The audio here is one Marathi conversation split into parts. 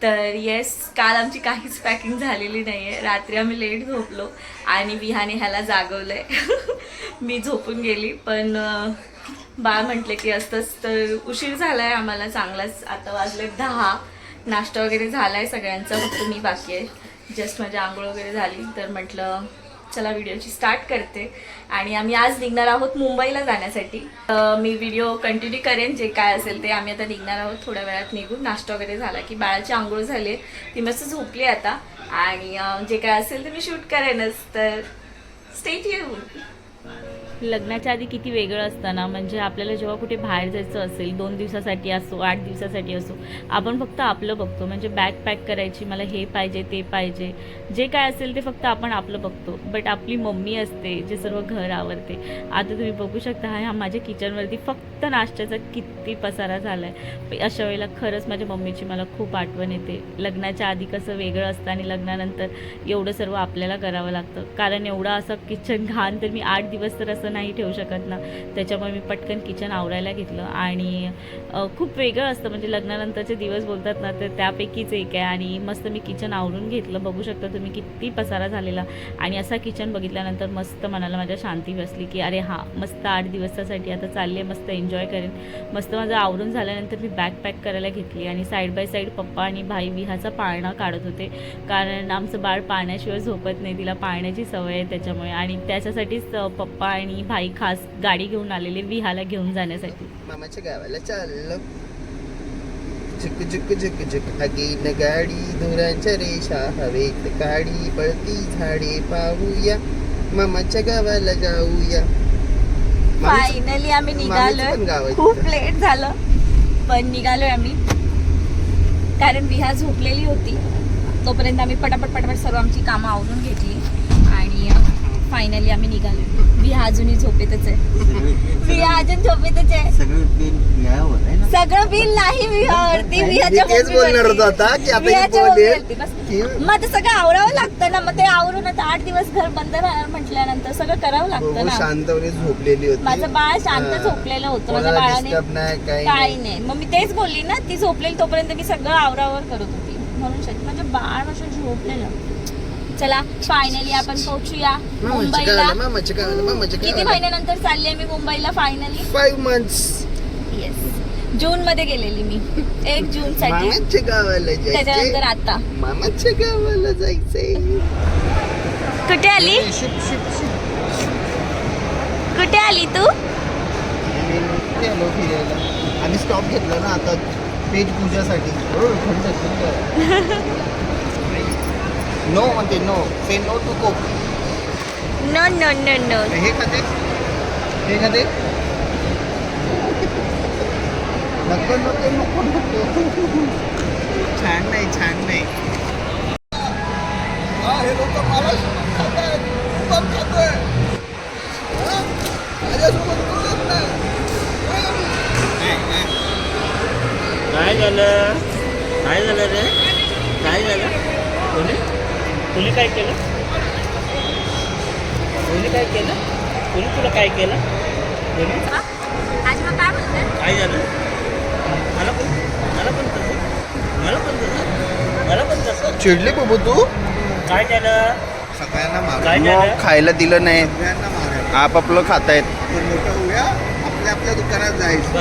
तर येस, काल आमची काहीच पॅकिंग झालेली नाही आहे. रात्री आम्ही लेट झोपलो आणि विहाने ह्याला जागवलं आहे. मी झोपून गेली, पण बाळ म्हटले की असतंच. तर उशीर झाला आहे आम्हाला चांगलाच. आता वाजले 10. नाश्ता वगैरे झाला आहे सगळ्यांचा, फक्त मी बाकी आहे. जस्ट माझी आंघोळ वगैरे झाली, तर म्हटलं चला व्हिडिओची स्टार्ट करते. आणि आम्ही आज निघणार आहोत मुंबईला जाण्यासाठी. मी व्हिडिओ कंटिन्यू करेन, जे काय असेल ते. आम्ही आता निघणार आहोत, थोड्या वेळात निघून. नाश्ता वगैरे झाला की बाळाची आंघोळ झाली, ती मस्त झोपली आता. आणि जे काय असेल ते मी शूट करेनच. तर स्टे ट्यून्ड. लग्नाच्या आधी किती वेगळं असतं ना, म्हणजे आपल्याला जेव्हा कुठे बाहेर जायचं असेल, 2 दिवसासाठी असो, 8 दिवसासाठी असो, आपण फक्त आपलं बघतो. म्हणजे बॅग पॅक करायची, मला हे पाहिजे ते पाहिजे, जे काय असेल ते फक्त आपण आपलं बघतो. बट आपली मम्मी असते जे सर्व घर आवरते. आता तुम्ही बघू शकता, ह्या माझ्या किचनवरती फक्त नाश्त्याचा किती पसारा झाला आहे. अशा वेळेला खरंच माझ्या मम्मीची मला खूप आठवण येते. लग्नाच्या आधी कसं वेगळं असतं आणि लग्नानंतर एवढं सर्व आपल्याला करावं लागतं. कारण एवढं असं किचन घाण तर मी 8 दिवस तर असं नाही ठेवू शकत ना. त्याच्यामुळे मी पटकन किचन आवरायला घेतलं. आणि खूप वेगळं असतं, म्हणजे लग्नानंतरचे दिवस बोलतात ना, तर त्यापैकीच एक आहे. आणि मस्त मी किचन आवरून घेतलं. बघू शकता तुम्ही किती पसारा झालेला. आणि असा किचन बघितल्यानंतर मस्त मनाला माझ्या शांती बसली की अरे हां, मस्त 8 दिवसासाठी आता चालले, मस्त एन्जॉय करेन. मस्त माझं आवरून झाल्यानंतर मी बॅग पॅक करायला घेतली. आणि साईड बाय साईड पप्पा आणि भाई विहाचा पाळणा काढत होते, कारण आमचं बाळ पाळण्याशिवाय झोपत नाही, तिला पाळण्याची सवय आहे त्याच्यामुळे. आणि त्याच्यासाठीच पप्पा आणि भाई खास गाडी घेऊन आलेले विहाला घेऊन जाण्यासाठी. मामाच्या गावाला चाललो, झुक झुक झुक झुक आगीन गाडी, धुरांच्या रेषा हवेत काढी, पळती झाडे पाहूया, मामाच्या गावाला जाऊया. फायनली आम्ही निघालोय. खूप लेट झालं, पण निघालोय आम्ही, कारण विहा झोपलेली होती. तोपर्यंत आम्ही पटापट सर्व आमची कामं आवरून घेतली आणि फायनली आम्ही निघालो. विहा अजूनही झोपेतच आहे. विहा अजून झोपेतच आहे. सगळं बिल नाही विहावरती, विहाच्या मग आता सगळं आवरावं लागतं ना. मग ते आवरून आता 8 दिवस घर बंद राहणार म्हटल्यानंतर सगळं करावं लागतं ना. शांतपणे झोपलेली होती. माझं बाळ शांत झोपलेलं होतं. माझ्या बाळाने काही नाही. मग मी तेच बोलली ना, ती झोपलेली तोपर्यंत मी सगळं आवरावर करत होती. म्हणून माझं बाळ माझं झोपलेलं. चला फायनली आपण पोहोचूया मुंबईला. किती महिन्यानंतर चालले मी मुंबईला फायनली. 5 months. येस, जून मध्ये गेलेली मी, 1 जून साठी. मामाच्या गावाला जायचंय. त्याच्यानंतर आता मामाच्या गावाला जायचंय. कुठे आली? कुठे आली तू? आम्ही स्टॉप घेतला ना आता पेज पूजासाठी. नो म्हणते, no say no to Coke. No no no no. हे खाते, हे खाते. नको नको नको नको. छान नाही, छान नाही. हे लोक मला खातात, पण खातोय. काय झालं? काय झालं रे? काय झालं? कोणी काय केलं? कोणी काय केलं? कोणी तुला काय केलं? काय झालं? मला पण तसं. चिडली बाबू तू? काय झालं? सगळ्यांना खायला दिलं नाही. आपापलं खातायत. मोठं होऊया, आपल्या दुकानात जायचं. बर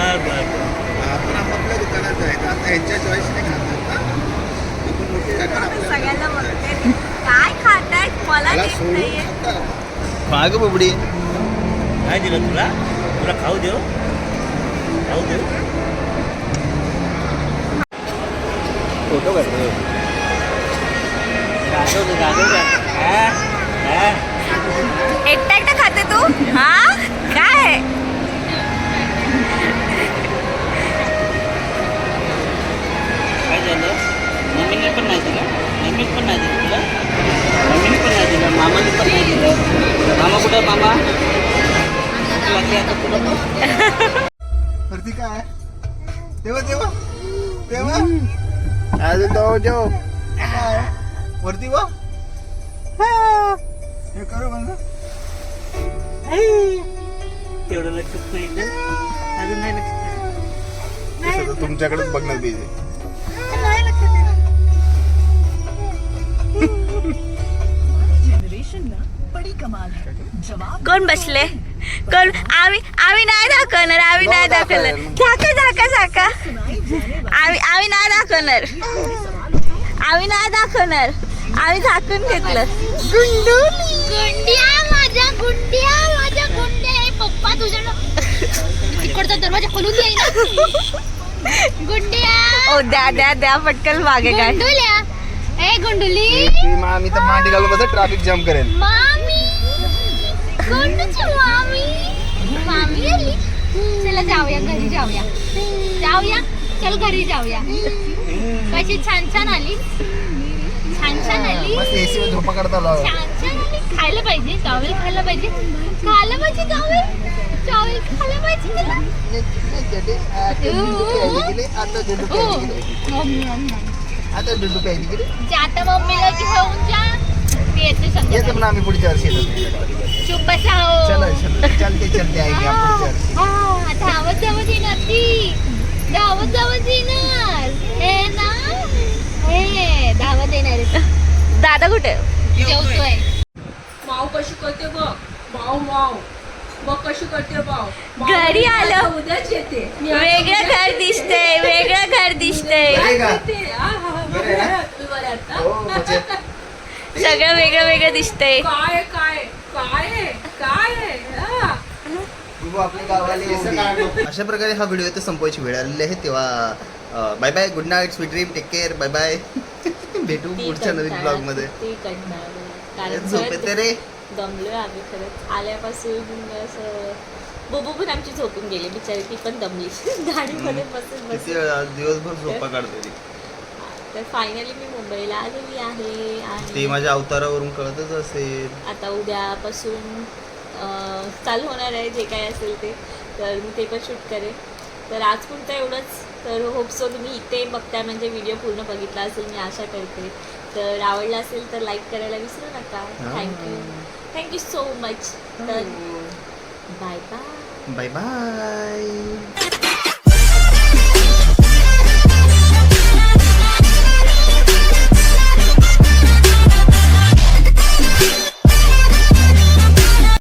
आपण आपापल्या दुकानात जायचं. आता ह्यांच्या चॉईसने खातात. सगळ्यांना बघते काय खातायत, मला देत नाहीये. माग बुबडी. काय दिलं तुला? तुला खाऊ देऊ? खाऊ देऊ? फोटो काढतो. एकटा एकटा खाते तू? हा काय? काय झालं? मम्मीने पण नाही दिलं. मम्मी पण नाही दिलं तुला. मम्मीने पण नाही दिलं. मामाने पण नाही दिलं. मामा कुठं? मामा वरती काय तेव्हा तेव्हा तेव्हा आज तो वरती वा हे करू म्हणलं. तेवढं लक्षात नाही का? अजून नाही लक्षात. तुमच्याकडेच बघणार पाहिजे. कोण बसले कोण आम्ही नाही दाखवणार आम्ही नाही दाखवणार झाका झाका झाका आम्ही नाही दाखवणार आम्ही नाही दाखवणार आम्ही झाकून घेतलं गुंडिया माझ्या गुंड्या हे पप्पा तुझ्या तिकडचा दरवाजा खोलून दे गुंडिया ओ द्या पटकन मागे काय गुंडुल्या ए गुंडुली मामी तर मांडी घालून बसा ट्रॅफिक जाम करेल मामी गुंडूची मामी आली चला जाऊया घरी जाऊया चल घरी जाऊया कशी छान आली छान आली मस्त एसी मध्ये झोपा काढता आला. छान आली खायला पाहिजे चावल खायला पाहिजे चावल खायला पाहिजे तुला आता डुडू काय तिकडे जाता मम्मीला घेऊन जा ते येते समजा येतो पण आम्ही पुढच्या वर्षी येतो. चुप बसाओ चलते आएंगे आप पुढच्या वर्षी. धावत येणार ती धावत येणार हे ना हे धावत येणार दादा कुठे जेवतोय माव कशी करते बघ कशी करते बाव घरी आलं उद्याच येते वेगळं घर दिसतंय बरे का? ते बरं आहे ना? बरं आहेत ना? हो, मजेत. सगळं वेगळं दिसतंय काय हा. बघू आपल्या गावाला एवढी. अशा प्रकारे हा व्हिडिओ तर संपवायची वेळ आलेली आहे तेव्हा bye bye good night sweet dream take care bye bye भेटू पुढच्या नवीन ब्लॉग मध्ये झोप येते रे दमलोय आम्ही खरंच आल्यापासून असं बुबू पण आमची झोपून गेली बिचारी ती पण दमली गाडीमध्ये बसून किती बसून वेळा दिवसभर झोपा काढते ती. तर फायनली मी मुंबईला आलेली आहे ते आणि माझ्या अवतारावरून कळतच असेल. आता उद्यापासून चालू होणार आहे जे काय असेल ते तर मी ते पण शूट करेन तर आज पुरतं एवढंच तर होप सो तुम्ही इथे बघताय म्हणजे व्हिडिओ पूर्ण बघितला असेल मी आशा करते तर आवडला असेल तर लाईक करायला विसरू नका थँक्यू सो मच तर बाय बाय बाय बाय